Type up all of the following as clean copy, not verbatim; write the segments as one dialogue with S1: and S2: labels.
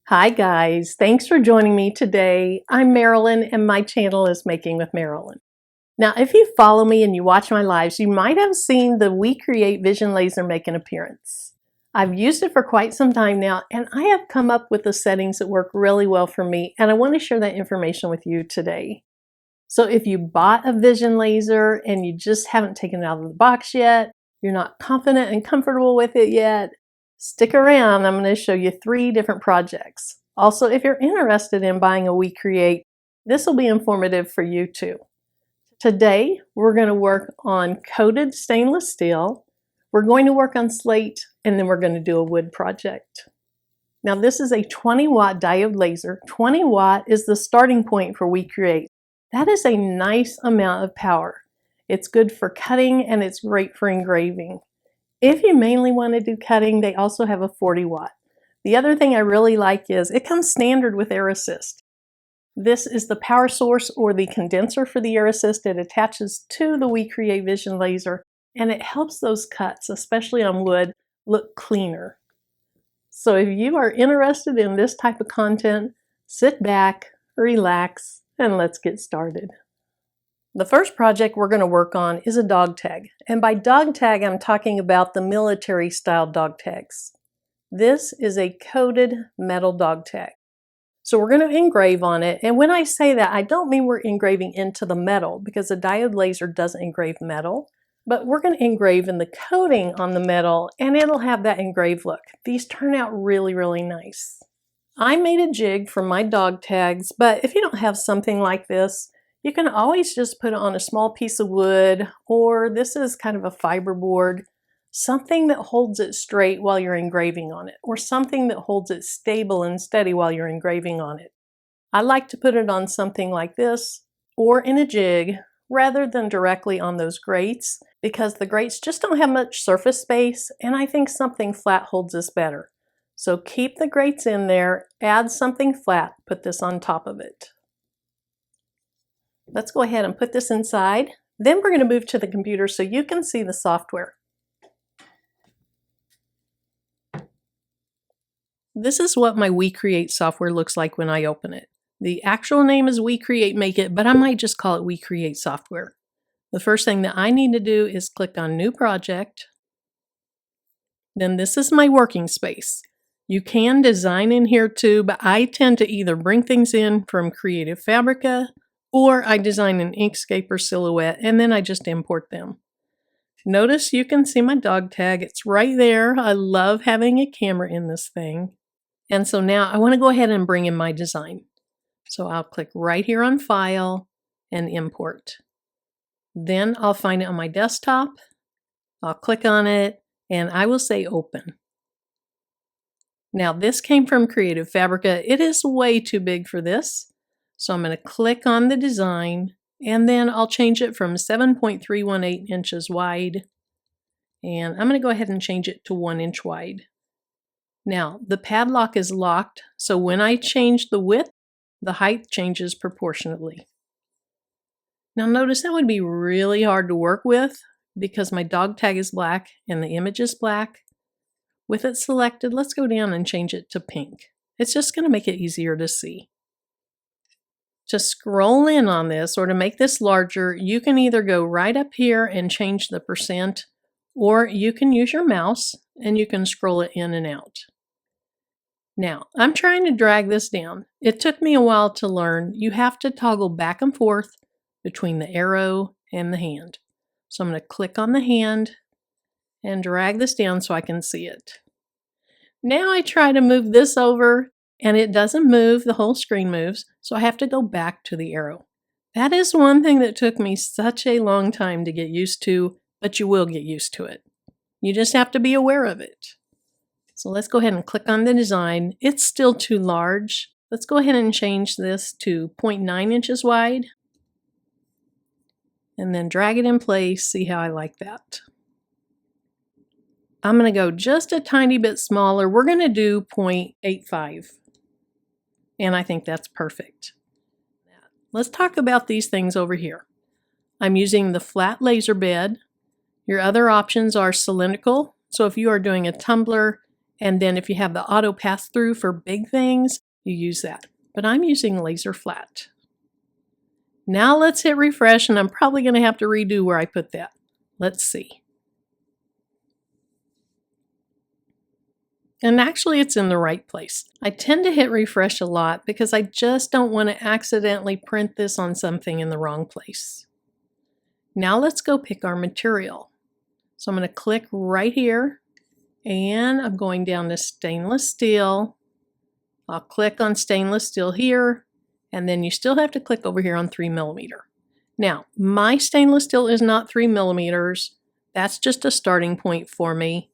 S1: Hi guys, thanks for joining me today. I'm Marilyn and my channel is Making with Marilyn. Now if you follow me and you watch my lives, you might have seen the WeCreat Vision Laser make an appearance. I've used it for quite some time now and I have come up with the settings that work really well for me, and I want to share that information with you today. So if you bought a Vision Laser and you just haven't taken it out of the box yet, you're not confident and comfortable with it yet, stick around. I'm going to show you 3 different projects. Also, if you're interested in buying a WeCreat, this will be informative for you too. Today, we're going to work on coated stainless steel. We're going to work on slate, and then we're going to do a wood project. Now, this is a 20-watt diode laser. 20 watt is the starting point for WeCreat. That is a nice amount of power. It's good for cutting and it's great for engraving. If you mainly want to do cutting, they also have a 40 watt. The other thing I really like is it comes standard with air assist. This is the power source or the condenser for the air assist. It attaches to the WeCreat Vision Laser and it helps those cuts, especially on wood, look cleaner. So if you are interested in this type of content, sit back, relax, and let's get started. The first project we're going to work on is a dog tag. And by dog tag, I'm talking about the military style dog tags. This is a coated metal dog tag. So we're going to engrave on it. And when I say that, I don't mean we're engraving into the metal because the diode laser doesn't engrave metal, but we're going to engrave in the coating on the metal and it'll have that engraved look. These turn out really, really nice. I made a jig for my dog tags, but if you don't have something like this, you can always just put it on a small piece of wood, or this is kind of a fiberboard, something that holds it straight while you're engraving on it, or something that holds it stable and steady while you're engraving on it. I like to put it on something like this, or in a jig, rather than directly on those grates, because the grates just don't have much surface space, and I think something flat holds this better. So keep the grates in there, add something flat, put this on top of it. Let's go ahead and put this inside. Then we're going to move to the computer so you can see the software. This is what my WeCreat software looks like when I open it. The actual name is WeCreat Make It, but I might just call it WeCreat software. The first thing that I need to do is click on New Project. Then this is my working space. You can design in here too, but I tend to either bring things in from Creative Fabrica or I design an Inkscape or Silhouette and then I just import them. Notice you can see my dog tag. It's right there. I love having a camera in this thing. And so now I want to go ahead and bring in my design. So I'll click right here on File and Import. Then I'll find it on my desktop. I'll click on it and I will say Open. Now this came from Creative Fabrica. It is way too big for this. So I'm going to click on the design and then I'll change it from 7.318 inches wide. And I'm going to go ahead and change it to 1 inch wide. Now the padlock is locked, so when I change the width, the height changes proportionately. Now notice that would be really hard to work with because my dog tag is black and the image is black. With it selected, let's go down and change it to pink. It's just going to make it easier to see. To scroll in on this or to make this larger, you can either go right up here and change the percent, or you can use your mouse and you can scroll it in and out. Now, I'm trying to drag this down. It took me a while to learn. You have to toggle back and forth between the arrow and the hand. So I'm going to click on the hand and drag this down so I can see it. Now I try to move this over and it doesn't move, the whole screen moves, so I have to go back to the arrow. That is one thing that took me such a long time to get used to, but you will get used to it. You just have to be aware of it. So let's go ahead and click on the design. It's still too large. Let's go ahead and change this to 0.9 inches wide. And then drag it in place, see how I like that. I'm going to go just a tiny bit smaller. We're going to do 0.85. And I think that's perfect. Let's talk about these things over here. I'm using the flat laser bed. Your other options are cylindrical. So if you are doing a tumbler, And then if you have the auto pass through for big things, you use that. But I'm using laser flat. Now let's hit refresh, and I'm probably going to have to redo where I put that. Let's see. And actually it's in the right place. I tend to hit refresh a lot because I just don't want to accidentally print this on something in the wrong place. Now let's go pick our material. So I'm going to click right here, and I'm going down to stainless steel. I'll click on stainless steel here, and then you still have to click over here on 3mm. Now, my stainless steel is not 3mm. That's just a starting point for me.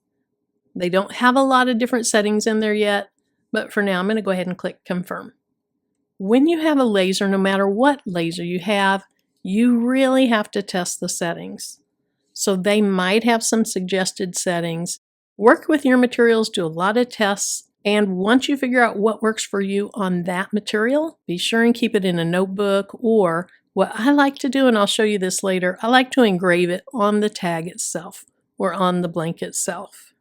S1: They don't have a lot of different settings in there yet, but for now I'm going to go ahead and click confirm. When you have a laser, no matter what laser you have, you really have to test the settings. So they might have some suggested settings. Work with your materials, do a lot of tests, and once you figure out what works for you on that material, be sure and keep it in a notebook, or what I like to do, and I'll show you this later, I like to engrave it on the tag itself or on the blank itself.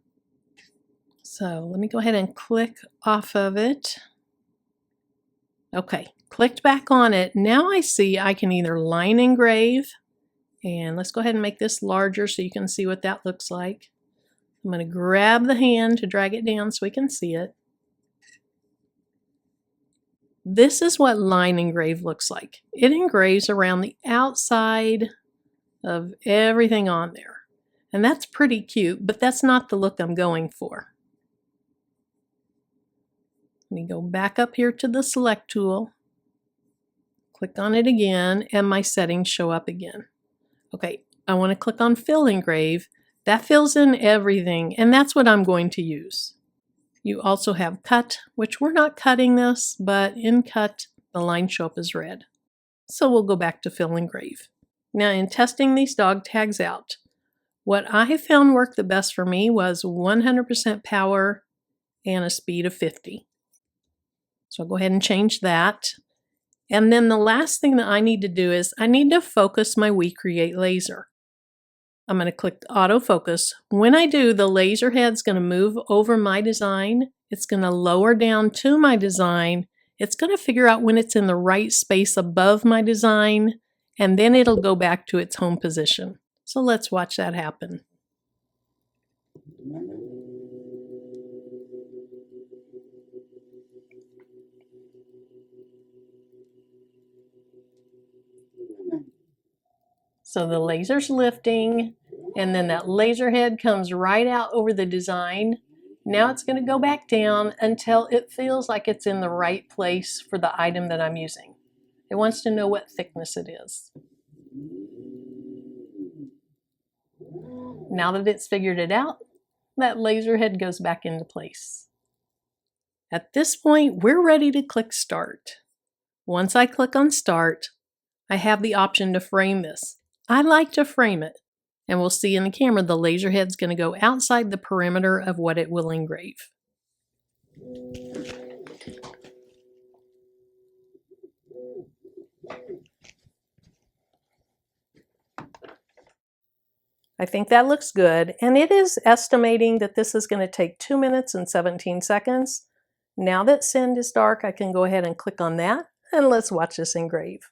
S1: So let me go ahead and click off of it. Okay, clicked back on it. Now I see I can either line engrave, and let's go ahead and make this larger so you can see what that looks like. I'm going to grab the hand to drag it down so we can see it. This is what line engrave looks like. It engraves around the outside of everything on there. And that's pretty cute, but that's not the look I'm going for. Let me go back up here to the select tool, click on it again, and my settings show up again. Okay, I want to click on fill engrave. That fills in everything, and that's what I'm going to use. You also have cut, which we're not cutting this, but in cut, the lines show up as red. So we'll go back to fill engrave. Now in testing these dog tags out, what I have found worked the best for me was 100% power and a speed of 50. So I'll go ahead and change that. And then the last thing that I need to do is I need to focus my WeCreat laser. I'm going to click autofocus. When I do, the laser head's going to move over my design. It's going to lower down to my design. It's going to figure out when it's in the right space above my design, and then it'll go back to its home position. So let's watch that happen. So the laser's lifting, and then that laser head comes right out over the design. Now it's going to go back down until it feels like it's in the right place for the item that I'm using. It wants to know what thickness it is. Now that it's figured it out, that laser head goes back into place. At this point, we're ready to click start. Once I click on start, I have the option to frame this. I like to frame it, and we'll see in the camera the laser head's going to go outside the perimeter of what it will engrave. I think that looks good, and it is estimating that this is going to take 2 minutes and 17 seconds. Now that send is dark, I can go ahead and click on that, and let's watch this engrave.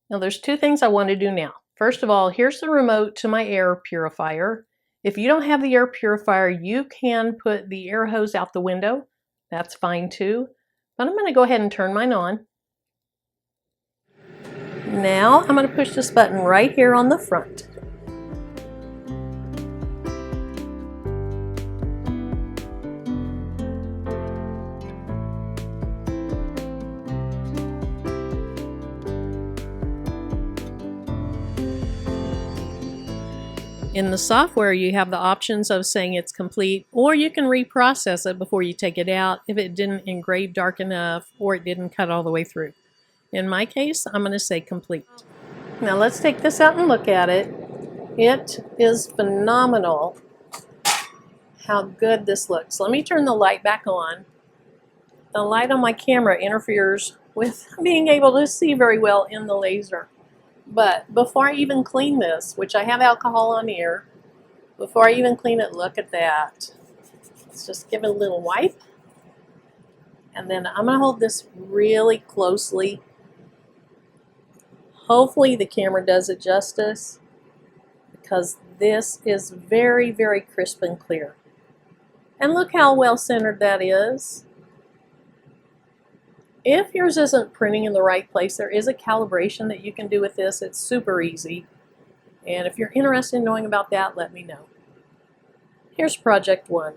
S1: Now there's two things I want to do now. First of all, here's the remote to my air purifier. If you don't have the air purifier, you can put the air hose out the window. That's fine too. But I'm going to go ahead and turn mine on. Now I'm going to push this button right here on the front. In the software, you have the options of saying it's complete, or you can reprocess it before you take it out if it didn't engrave dark enough or it didn't cut all the way through. In my case, I'm going to say complete. Now let's take this out and look at it. It is phenomenal how good this looks. Let me turn the light back on. The light on my camera interferes with being able to see very well in the laser. But before I even clean this, which I have alcohol on here, before I even clean it, look at that. Let's just give it a little wipe. And then I'm going to hold this really closely. Hopefully the camera does it justice, because this is very, very crisp and clear. And look how well centered that is. If yours isn't printing in the right place, there is a calibration that you can do with this. It's super easy. And if you're interested in knowing about that, let me know. Here's project 1.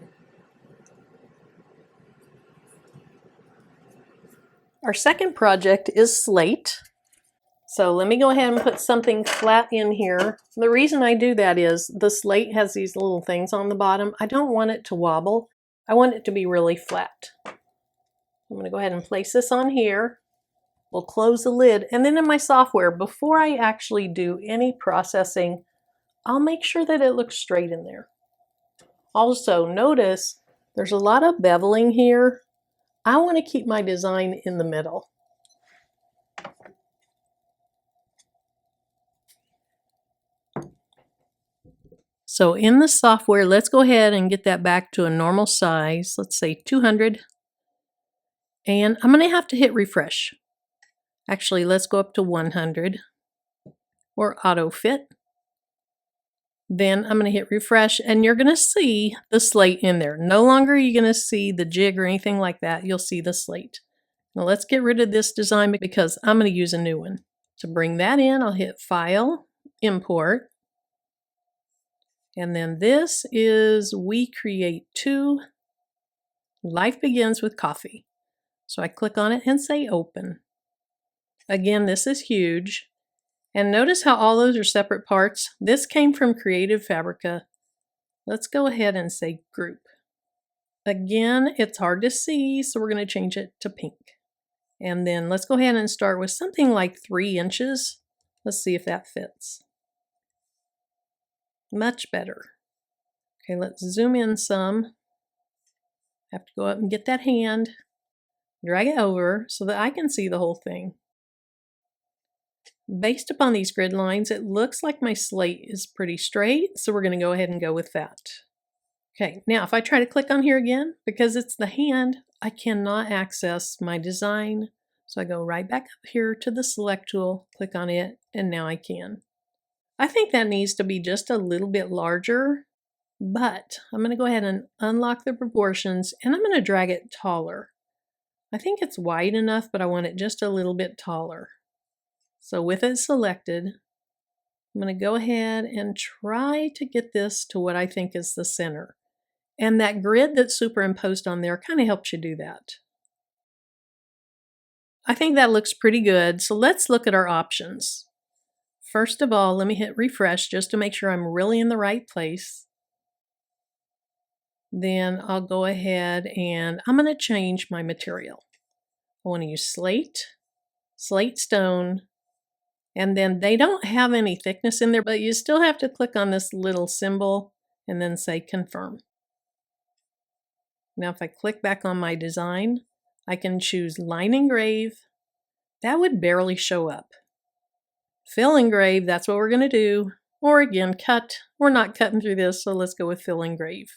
S1: Our second project is Slate. So let me go ahead and put something flat in here. The reason I do that is the Slate has these little things on the bottom. I don't want it to wobble. I want it to be really flat. I'm going to go ahead and place this on here. We'll close the lid. And then in my software, before I actually do any processing, I'll make sure that it looks straight in there. Also, notice there's a lot of beveling here. I want to keep my design in the middle. So in the software, let's go ahead and get that back to a normal size. Let's say 200. And I'm going to have to hit refresh. Actually, let's go up to 100 or auto fit. Then I'm going to hit refresh, and you're going to see the Slate in there. No longer are you going to see the jig or anything like that. You'll see the Slate. Now let's get rid of this design because I'm going to use a new one. To bring that in, I'll hit File, Import. And then this is WeCreat 2, Life Begins with Coffee. So I click on it and say Open. Again, this is huge. And notice how all those are separate parts. This came from Creative Fabrica. Let's go ahead and say Group. Again, it's hard to see, so we're going to change it to pink. And then let's go ahead and start with something like 3 inches. Let's see if that fits. Much better. Okay, let's zoom in some. Have to go up and get that hand, drag it over so that I can see the whole thing. Based upon these grid lines, it looks like my Slate is pretty straight, so we're going to go ahead and go with that. Okay, now if I try to click on here again, because it's the hand, I cannot access my design. So I go right back up here to the select tool, click on it, and now I can. I think that needs to be just a little bit larger, but I'm going to go ahead and unlock the proportions, and I'm going to drag it taller. I think it's wide enough, but I want it just a little bit taller. So with it selected, I'm going to go ahead and try to get this to what I think is the center. And that grid that's superimposed on there kind of helps you do that. I think that looks pretty good, so let's look at our options. First of all, let me hit refresh just to make sure I'm really in the right place. Then I'll go ahead and I'm going to change my material. I want to use slate, slate stone, and then they don't have any thickness in there, but you still have to click on this little symbol and then say confirm. Now if I click back on my design, I can choose line engrave. That would barely show up. Fill engrave, that's what we're going to do. Or again, cut. We're not cutting through this, so let's go with fill engrave.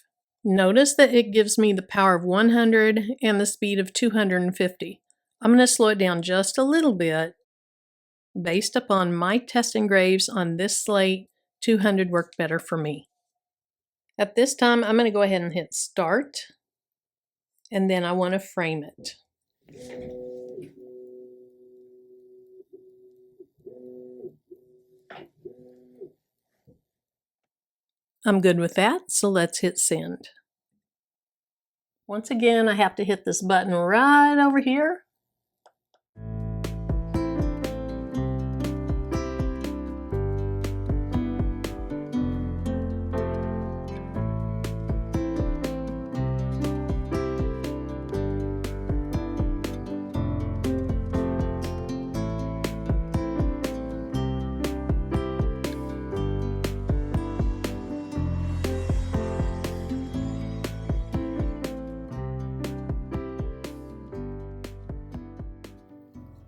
S1: Notice that it gives me the power of 100 and the speed of 250. I'm going to slow it down just a little bit. Based upon my test engraves on this slate, 200 worked better for me. At this time, I'm going to go ahead and hit start, and then I want to frame it. I'm good with that, so let's hit send. Once again, I have to hit this button right over here.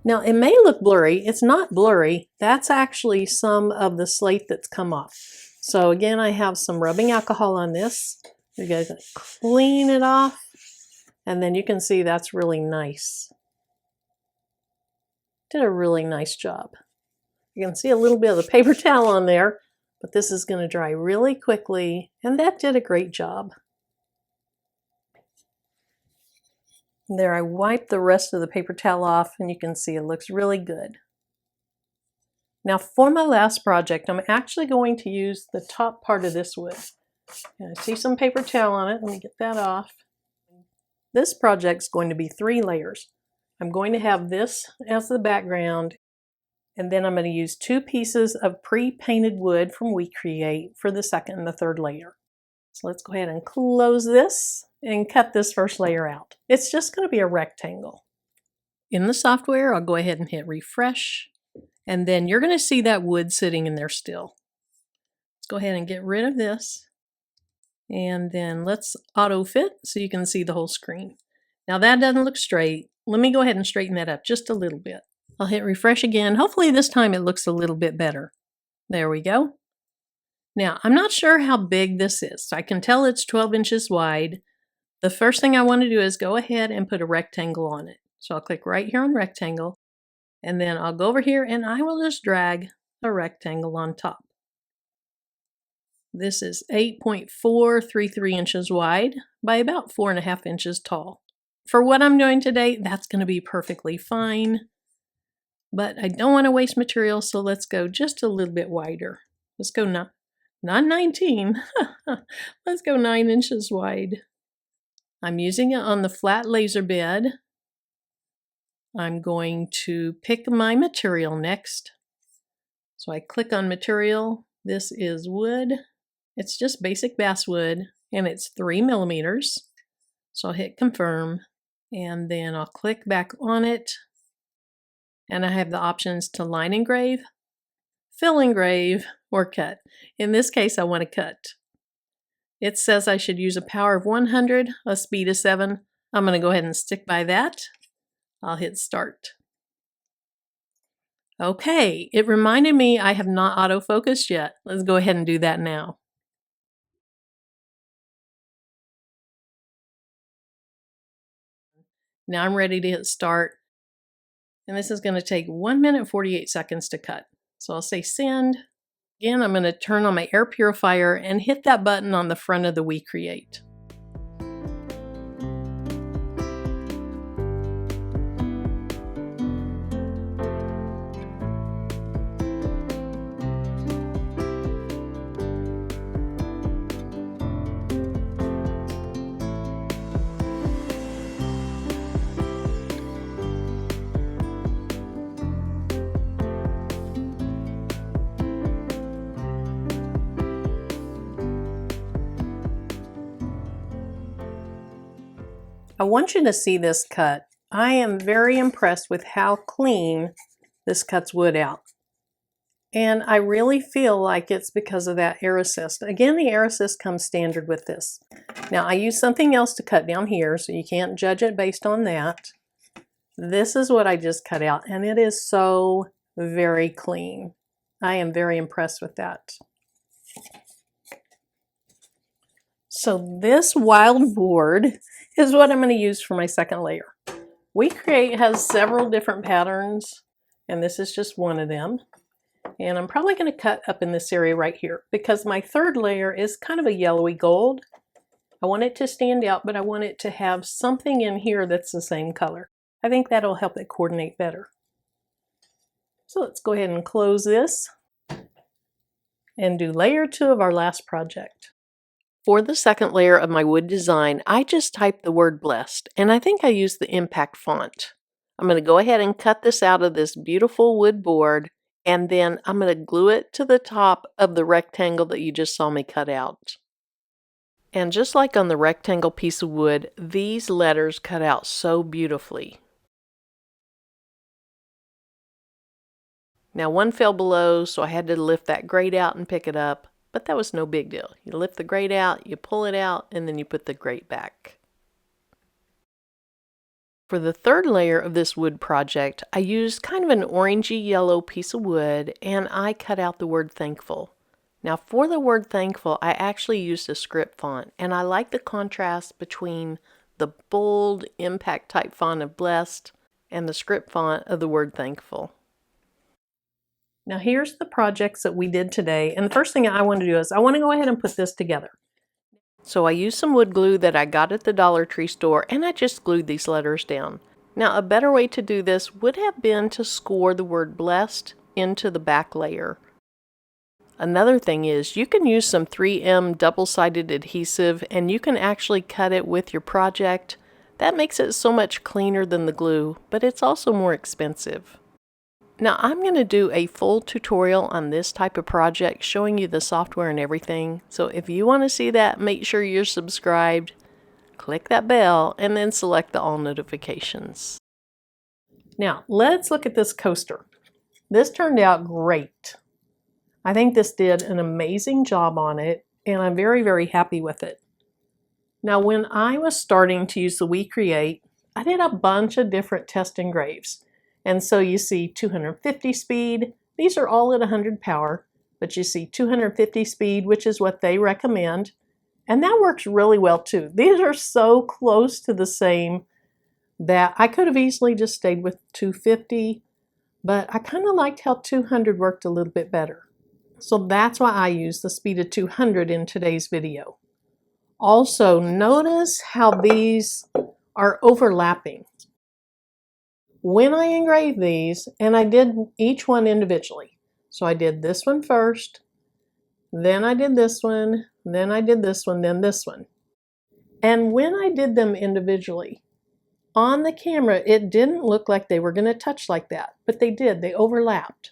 S1: Now it may look blurry, it's not blurry, that's actually some of the slate that's come off. So again, I have some rubbing alcohol on this. You guys clean it off, and then you can see that's really nice. Did a really nice job. You can see a little bit of the paper towel on there, but this is going to dry really quickly, and that did a great job. There, I wiped the rest of the paper towel off, and you can see it looks really good. Now for my last project, I'm actually going to use the top part of this wood. And I see some paper towel on it. Let me get that off. This project's going to be 3 layers. I'm going to have this as the background, and then I'm going to use 2 pieces of pre-painted wood from WeCreat for the second and the third layer. So let's go ahead and close this and cut this first layer out. It's just going to be a rectangle. In the software, I'll go ahead and hit refresh, and then you're going to see that wood sitting in there still. Let's go ahead and get rid of this, and then let's auto fit so you can see the whole screen. Now that doesn't look straight. Let me go ahead and straighten that up just a little bit. I'll hit refresh again. Hopefully this time it looks a little bit better. There we go. Now, I'm not sure how big this is. I can tell it's 12 inches wide. The first thing I want to do is go ahead and put a rectangle on it. So I'll click right here on rectangle, and then I'll go over here and I will just drag a rectangle on top. This is 8.433 inches wide by about 4.5 inches tall. For what I'm doing today, that's going to be perfectly fine. But I don't want to waste material, so let's go just a little bit wider. Let's go not 19. Let's go 9 inches wide. I'm using it on the flat laser bed. I'm going to pick my material next. So I click on material. This is wood. It's just basic basswood, and it's 3 millimeters. So I'll hit confirm, and then I'll click back on it. And I have the options to line engrave, fill engrave, or cut. In this case, I want to cut. It says I should use a power of 100, a speed of 7. I'm going to go ahead and stick by that. I'll hit start. Okay, it reminded me I have not autofocused yet. Let's go ahead and do that now. Now I'm ready to hit start. And this is going to take 1 minute 48 seconds to cut. So I'll say send. Again, I'm going to turn on my air purifier and hit that button on the front of the WeCreat. I want you to see this cut. I am very impressed with how clean this cuts wood out. And I really feel like it's because of that air assist. Again, the air assist comes standard with this. Now I use something else to cut down here, so you can't judge it based on that. This is what I just cut out, and it is so very clean. I am very impressed with that. So this wild board is what I'm going to use for my second layer. WeCreat has several different patterns, and this is just one of them. And I'm probably going to cut up in this area right here because my third layer is kind of a yellowy gold. I want it to stand out, but I want it to have something in here that's the same color. I think that'll help it coordinate better. So let's go ahead and close this and do layer 2 of our last project. For the second layer of my wood design, I just typed the word blessed, and I think I used the impact font. I'm going to go ahead and cut this out of this beautiful wood board, and then I'm going to glue it to the top of the rectangle that you just saw me cut out. And just like on the rectangle piece of wood, these letters cut out so beautifully. Now one fell below, so I had to lift that grate out and pick it up. But that was no big deal. You lift the grate out, you pull it out, and then you put the grate back. For the third layer of this wood project, I used kind of an orangey yellow piece of wood, and I cut out the word thankful. Now for the word thankful, I actually used a script font, and I like the contrast between the bold impact type font of blessed and the script font of the word thankful. Now here's the projects that we did today, and the first thing I want to do is I want to go ahead and put this together. So I used some wood glue that I got at the Dollar Tree store, and I just glued these letters down. Now a better way to do this would have been to score the word blessed into the back layer. Another thing is you can use some 3M double-sided adhesive, and you can actually cut it with your project. That makes it so much cleaner than the glue, but it's also more expensive. Now I'm going to do a full tutorial on this type of project showing you the software and everything. So if you want to see that, make sure you're subscribed, click that bell, and then select the all notifications. Now let's look at this coaster. This turned out great. I think this did an amazing job on it, and I'm very, very happy with it. Now when I was starting to use the WeCreat, I did a bunch of different test engraves. And so you see 250 speed, these are all at 100 power, but you see 250 speed, which is what they recommend. And that works really well too. These are so close to the same that I could have easily just stayed with 250, but I kind of liked how 200 worked a little bit better. So that's why I use the speed of 200 in today's video. Also, notice how these are overlapping. When I engraved these, and I did each one individually. So I did this one first, then I did this one, then I did this one, then this one. And when I did them individually, on the camera, it didn't look like they were going to touch like that, but they did. They overlapped.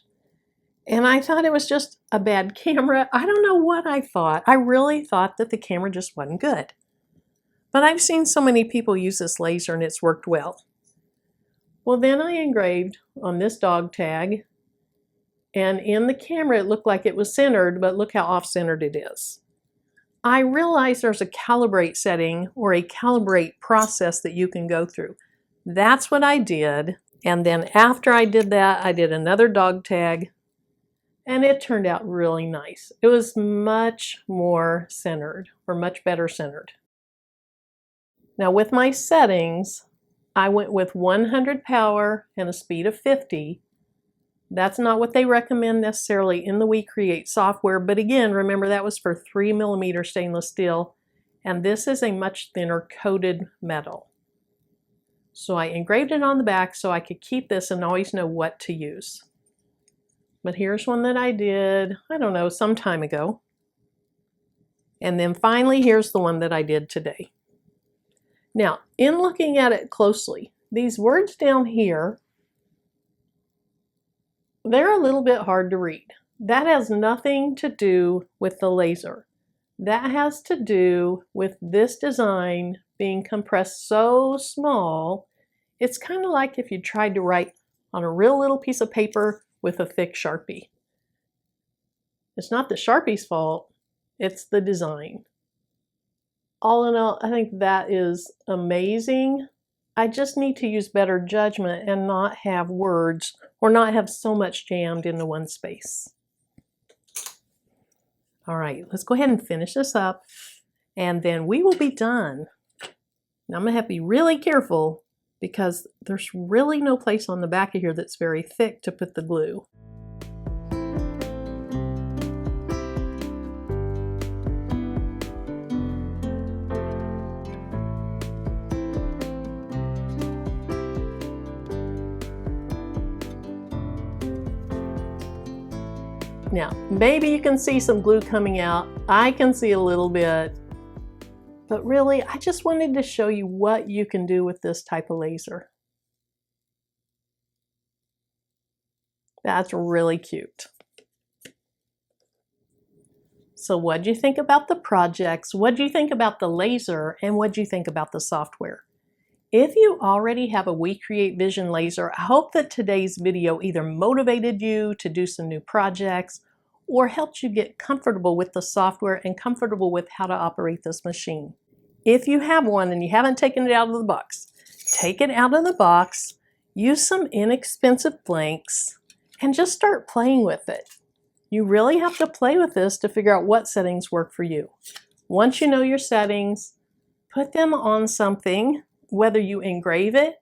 S1: And I thought it was just a bad camera. I don't know what I thought. I really thought that the camera just wasn't good. But I've seen so many people use this laser and it's worked well. Well, then I engraved on this dog tag, and in the camera it looked like it was centered, but look how off-centered it is. I realize there's a calibrate setting or a calibrate process that you can go through. That's what I did, and then after I did that, I did another dog tag, and it turned out really nice. It was much more centered, or much better centered. Now with my settings, I went with 100 power and a speed of 50. That's not what they recommend necessarily in the WeCreat software, but again, remember that was for 3mm stainless steel, and this is a much thinner coated metal. So I engraved it on the back so I could keep this and always know what to use. But here's one that I did, I don't know, some time ago. And then finally, here's the one that I did today. Now, in looking at it closely, these words down here, they're a little bit hard to read. That has nothing to do with the laser. That has to do with this design being compressed so small, it's kind of like if you tried to write on a real little piece of paper with a thick Sharpie. It's not the Sharpie's fault, it's the design. All in all, I think that is amazing. I just need to use better judgment and not have words or not have so much jammed into one space. All right, let's go ahead and finish this up and then we will be done. Now I'm gonna have to be really careful because there's really no place on the back of here that's very thick to put the glue. Now, maybe you can see some glue coming out. I can see a little bit, but really, I just wanted to show you what you can do with this type of laser. That's really cute. So what do you think about the projects? What do you think about the laser? And what do you think about the software? If you already have a WeCreat Vision laser, I hope that today's video either motivated you to do some new projects or helped you get comfortable with the software and comfortable with how to operate this machine. If you have one and you haven't taken it out of the box, take it out of the box, use some inexpensive blanks, and just start playing with it. You really have to play with this to figure out what settings work for you. Once you know your settings, put them on something, whether you engrave it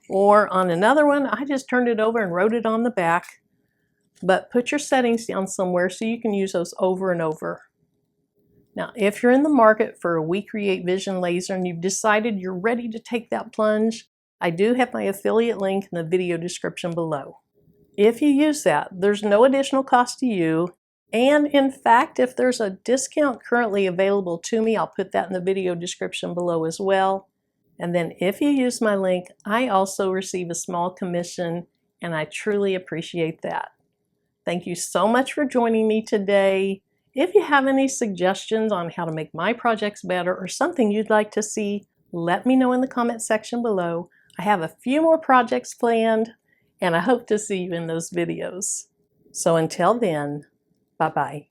S1: or on another one. I just turned it over and wrote it on the back. But put your settings down somewhere so you can use those over and over. Now, if you're in the market for a WeCreat Vision laser and you've decided you're ready to take that plunge, I do have my affiliate link in the video description below. If you use that, there's no additional cost to you. And in fact, if there's a discount currently available to me, I'll put that in the video description below as well. And then if you use my link, I also receive a small commission, and I truly appreciate that. Thank you so much for joining me today. If you have any suggestions on how to make my projects better or something you'd like to see, let me know in the comment section below. I have a few more projects planned, and I hope to see you in those videos. So until then, bye-bye.